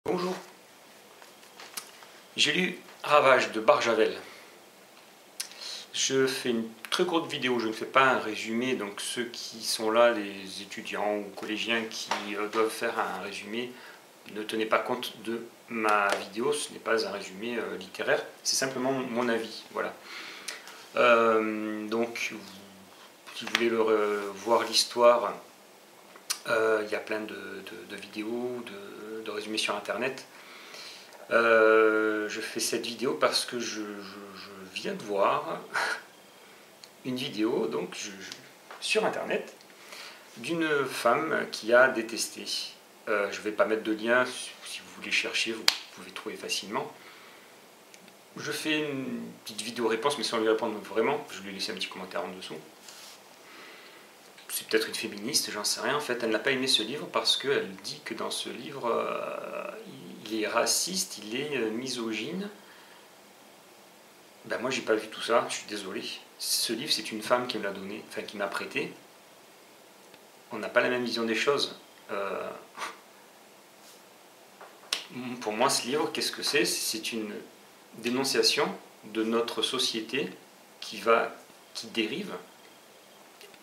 Bonjour, j'ai lu Ravage de Barjavel. Je fais une très courte vidéo, je ne fais pas un résumé, donc ceux qui sont là, les étudiants ou collégiens qui doivent faire un résumé, ne tenez pas compte de ma vidéo, ce n'est pas un résumé littéraire, c'est simplement mon avis. Voilà. Donc, si vous voulez voir l'histoire, il y a plein de vidéos, de résumés sur internet. Je fais cette vidéo parce que je viens de voir une vidéo sur internet d'une femme qui a détesté. Je ne vais pas mettre de lien, si vous voulez chercher, vous pouvez trouver facilement. Je fais une petite vidéo réponse, mais sans lui répondre vraiment, je lui ai laissé un petit commentaire en dessous. C'est peut-être une féministe, j'en sais rien. En fait, elle n'a pas aimé ce livre parce qu'elle dit que dans ce livre, il est raciste, il est misogyne. Ben moi, j'ai pas vu tout ça, je suis désolé. Ce livre, c'est une femme qui me l'a donné, enfin qui m'a prêté. On n'a pas la même vision des choses. Pour moi, ce livre, qu'est-ce que c'est? C'est une dénonciation de notre société qui dérive.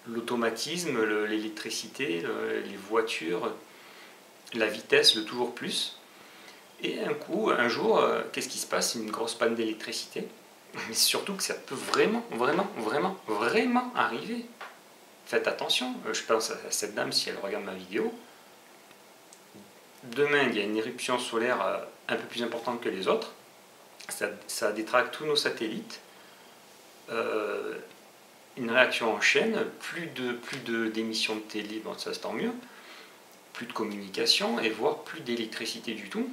L'automatisme, l'électricité, les voitures, la vitesse, le toujours plus. Et un jour, qu'est-ce qui se passe? Une grosse panne d'électricité. Mais surtout que ça peut vraiment arriver. Faites attention, je pense à cette dame si elle regarde ma vidéo. Demain, il y a une éruption solaire un peu plus importante que les autres. Ça détraque tous nos satellites. Une réaction en chaîne, plus d'émissions de télé, bon ça c'est tant mieux, plus de communication et voire plus d'électricité du tout.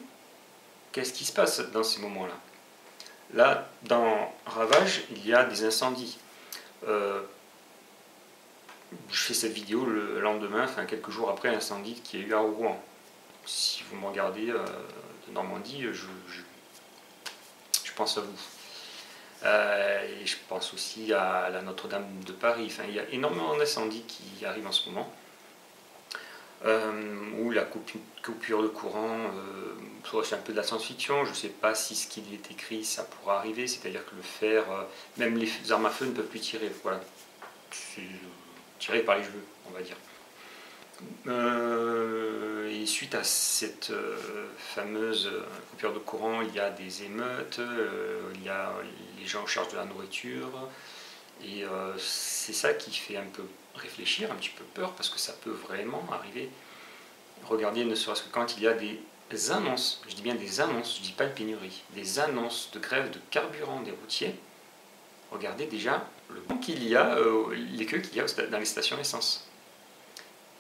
Qu'est-ce qui se passe dans ces moments-là? Là, dans Ravage, il y a des incendies. Je fais cette vidéo le lendemain, enfin quelques jours après l'incendie qui a eu à Rouen. Si vous me regardez de Normandie, je pense à vous. Et je pense aussi à la Notre-Dame de Paris. Enfin, il y a énormément d'incendies qui arrivent en ce moment. Ou la coupure de courant, c'est un peu de la science-fiction. Je ne sais pas si ce qui est écrit, ça pourra arriver. C'est-à-dire que le fer, même les armes à feu ne peuvent plus tirer. Voilà. C'est tiré par les cheveux, on va dire. Et suite à cette fameuse coupure de courant, il y a des émeutes, il y a les gens en charge de la nourriture, et c'est ça qui fait un peu réfléchir, un petit peu peur, parce que ça peut vraiment arriver. Regardez, ne serait-ce que quand il y a des annonces, je dis bien des annonces, je ne dis pas de pénurie, des annonces de grève de carburant des routiers, regardez déjà le banc qu'il y a, les queues qu'il y a dans les stations essence.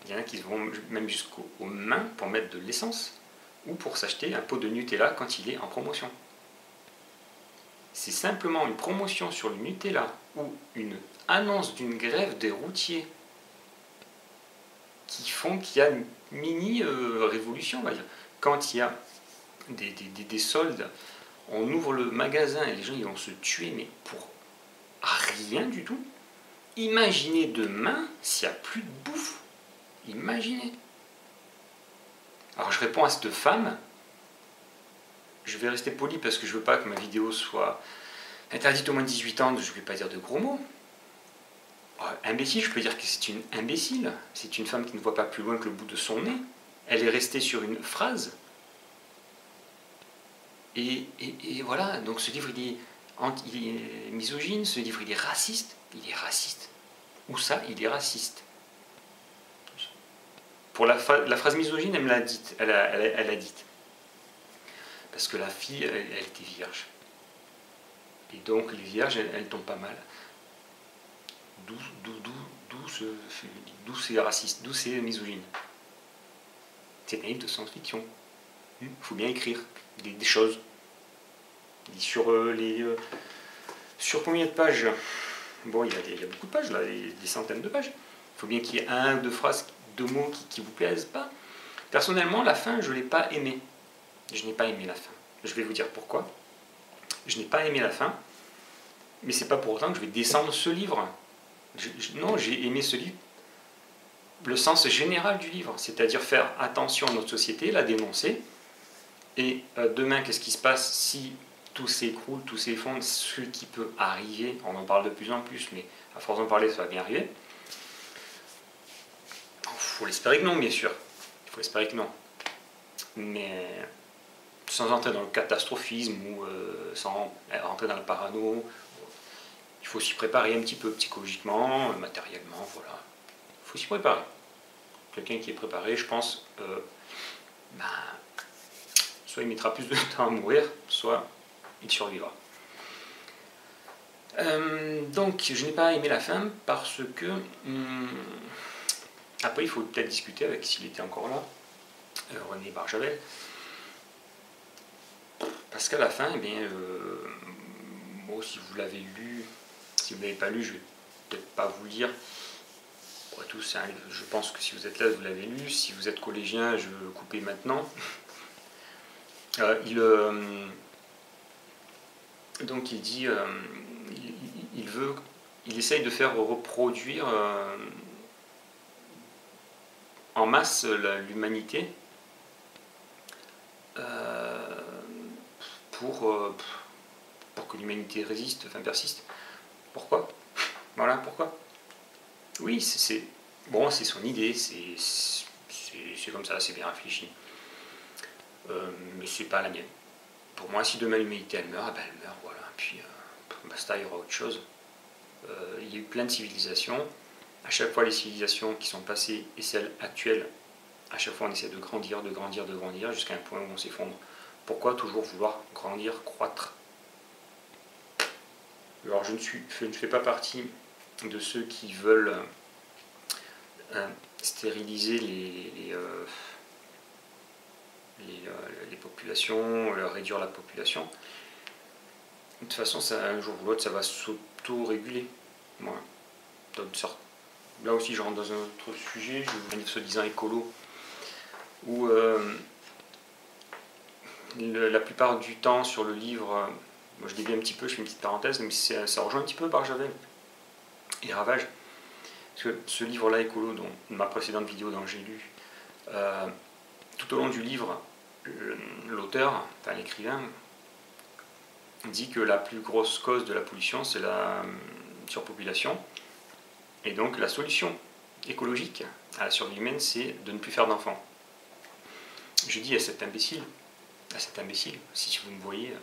Il y en a qui vont même jusqu'aux mains pour mettre de l'essence ou pour s'acheter un pot de Nutella quand il est en promotion. C'est simplement une promotion sur le Nutella ou une annonce d'une grève des routiers qui font qu'il y a une mini-révolution, on va dire. Quand il y a des soldes, on ouvre le magasin et les gens ils vont se tuer, mais pour rien du tout. Imaginez demain s'il n'y a plus de bouffe. Imaginez. Alors je réponds à cette femme. Je vais rester poli parce que je veux pas que ma vidéo soit interdite au moins de 18 ans. Je ne vais pas dire de gros mots. Imbécile, je peux dire que c'est une imbécile. C'est une femme qui ne voit pas plus loin que le bout de son nez. Elle est restée sur une phrase. Et voilà. Donc ce livre il est misogyne. Ce livre il est raciste. Il est raciste. Où ça? Il est raciste. Pour la phrase misogyne, elle me l'a dite. Elle a dit. Parce que la fille, elle était vierge. Et donc, les vierges, elles tombent pas mal. D'où c'est raciste, d'où c'est misogyne. C'est un livre de science-fiction. Il faut bien écrire des choses. Sur combien de pages? Bon, il y a beaucoup de pages, là, des centaines de pages. Il faut bien qu'il y ait un, deux phrases, deux mots qui vous plaisent pas. Personnellement, la fin, je ne l'ai pas aimée. Je n'ai pas aimé la fin. Je vais vous dire pourquoi. Je n'ai pas aimé la fin, mais c'est pas pour autant que je vais descendre ce livre. Non, j'ai aimé ce livre, le sens général du livre, c'est-à-dire faire attention à notre société, la dénoncer, Et demain, qu'est-ce qui se passe si tout s'écroule, tout s'effondre, ce qui peut arriver, on en parle de plus en plus, mais à force d'en parler, ça va bien arriver. Il faut l'espérer que non, bien sûr. Il faut espérer que non. Mais sans entrer dans le catastrophisme ou sans rentrer dans le parano, il faut s'y préparer un petit peu psychologiquement, matériellement, voilà. Il faut s'y préparer. Quelqu'un qui est préparé, je pense, ben, soit il mettra plus de temps à mourir, soit il survivra. Donc, je n'ai pas aimé la fin parce que... après, il faut peut-être discuter avec s'il était encore là, René Barjavel. Parce qu'à la fin, eh bien, bon, si vous l'avez lu, si vous ne l'avez pas lu, je ne vais peut-être pas vous lire. Après tout, je pense que si vous êtes là, vous l'avez lu. Si vous êtes collégien, je vais couper maintenant. Donc il dit, il essaye de faire reproduire en masse l'humanité pour que l'humanité résiste, enfin persiste. Pourquoi? Voilà, pourquoi? Oui, c'est bon, c'est son idée, c'est comme ça, c'est bien réfléchi. Mais c'est pas la mienne. Pour moi, si demain l'humanité elle meurt, ben elle meurt, voilà. Puis basta, il y aura autre chose. Il y a eu plein de civilisations. À chaque fois, les civilisations qui sont passées et celles actuelles, à chaque fois, on essaie de grandir, jusqu'à un point où on s'effondre. Pourquoi toujours vouloir grandir, croître? Alors, je ne fais pas partie de ceux qui veulent stériliser les populations, réduire la population. De toute façon, ça, un jour ou l'autre, ça va s'auto-réguler. Voilà. Là aussi, je rentre dans un autre sujet, je vais venir se disant écolo, où la plupart du temps sur le livre, moi je dévie un petit peu, je fais une petite parenthèse, mais ça rejoint un petit peu Barjavel et Ravage. Parce que ce livre-là, écolo, dont ma précédente vidéo dont j'ai lu, tout au long du livre, l'auteur, enfin l'écrivain, dit que la plus grosse cause de la pollution, c'est la surpopulation. Et donc la solution écologique à la survie humaine, c'est de ne plus faire d'enfants. Je dis à cet imbécile, si vous me voyez,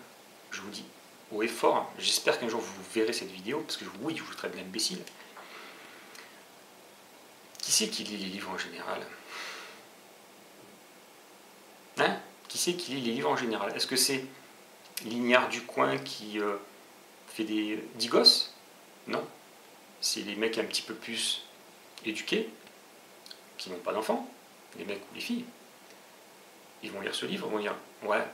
je vous dis haut et fort, j'espère qu'un jour vous verrez cette vidéo, parce que oui, je vous traite d'imbécile. Qui c'est qui lit les livres en général? Hein? Qui c'est qui lit les livres en général? Est-ce que c'est l'ignare du coin qui fait des gosses? Non. C'est les mecs un petit peu plus éduqués, qui n'ont pas d'enfants, les mecs ou les filles. Ils vont lire ce livre, ils vont dire ouais,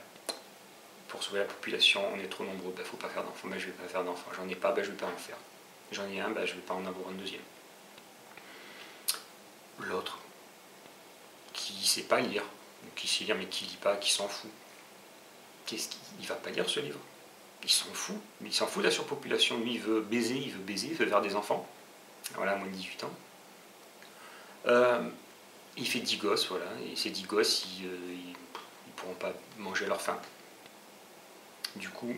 pour sauver la population, on est trop nombreux, ben faut pas faire d'enfants, ben je vais pas faire d'enfants, j'en ai pas, ben je vais pas en faire. J'en ai un, ben je vais pas en avoir un deuxième. L'autre, qui sait pas lire, ou qui sait lire mais qui lit pas, qui s'en fout. Il va pas lire ce livre. Il s'en fout, mais il s'en fout de la surpopulation. Lui, il veut baiser, il veut faire des enfants. Voilà, à moins de 18 ans. Il fait 10 gosses, voilà, et ces 10 gosses, ils pourront pas manger à leur faim. Du coup,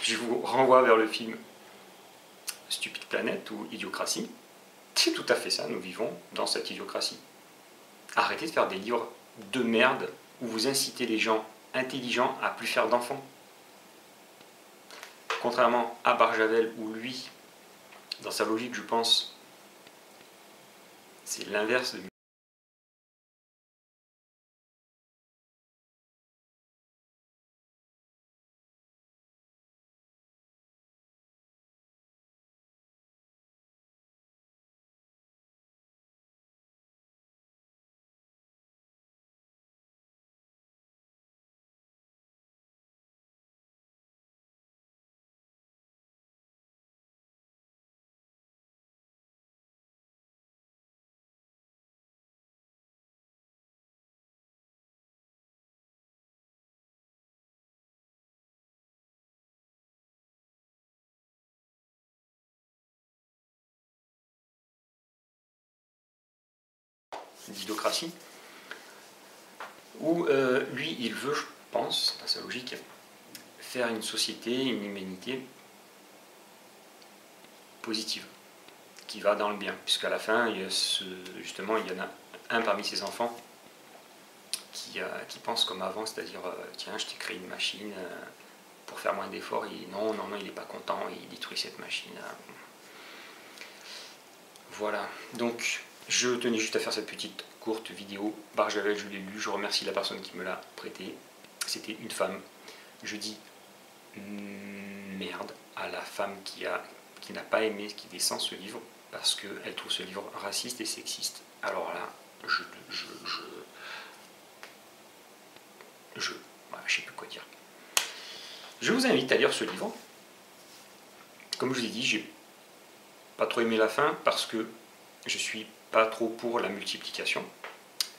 je vous renvoie vers le film Stupide Planète ou Idiocratie. C'est tout à fait ça, nous vivons dans cette idiocratie. Arrêtez de faire des livres de merde où vous incitez les gens intelligents à plus faire d'enfants. Contrairement à Barjavel, où lui, dans sa logique, je pense, c'est l'inverse de l'idiocratie, où lui, il veut pense, dans sa logique, faire une société, une humanité positive, qui va dans le bien. Puisqu'à la fin, justement, il y en a un parmi ses enfants qui pense comme avant, c'est-à-dire, tiens, je t'ai créé une machine pour faire moins d'efforts, et non, il n'est pas content, il détruit cette machine. Voilà, donc je tenais juste à faire cette petite courte vidéo. Barjavel, je l'ai lu, je remercie la personne qui me l'a prêté. C'était une femme. Je dis merde à la femme qui n'a pas aimé, qui descend ce livre, parce qu'elle trouve ce livre raciste et sexiste. Alors là, voilà, je sais plus quoi dire. Je vous invite à lire ce livre. Comme je vous ai dit, j'ai pas trop aimé la fin parce que je suis pas trop pour la multiplication.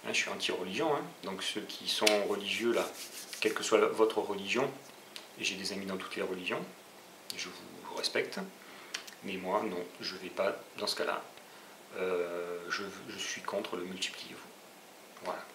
Je suis anti-religion, donc ceux qui sont religieux là, quelle que soit votre religion, et j'ai des amis dans toutes les religions, je vous respecte, mais moi non, je vais pas dans ce cas-là. Je suis contre le multipliez-vous. Voilà.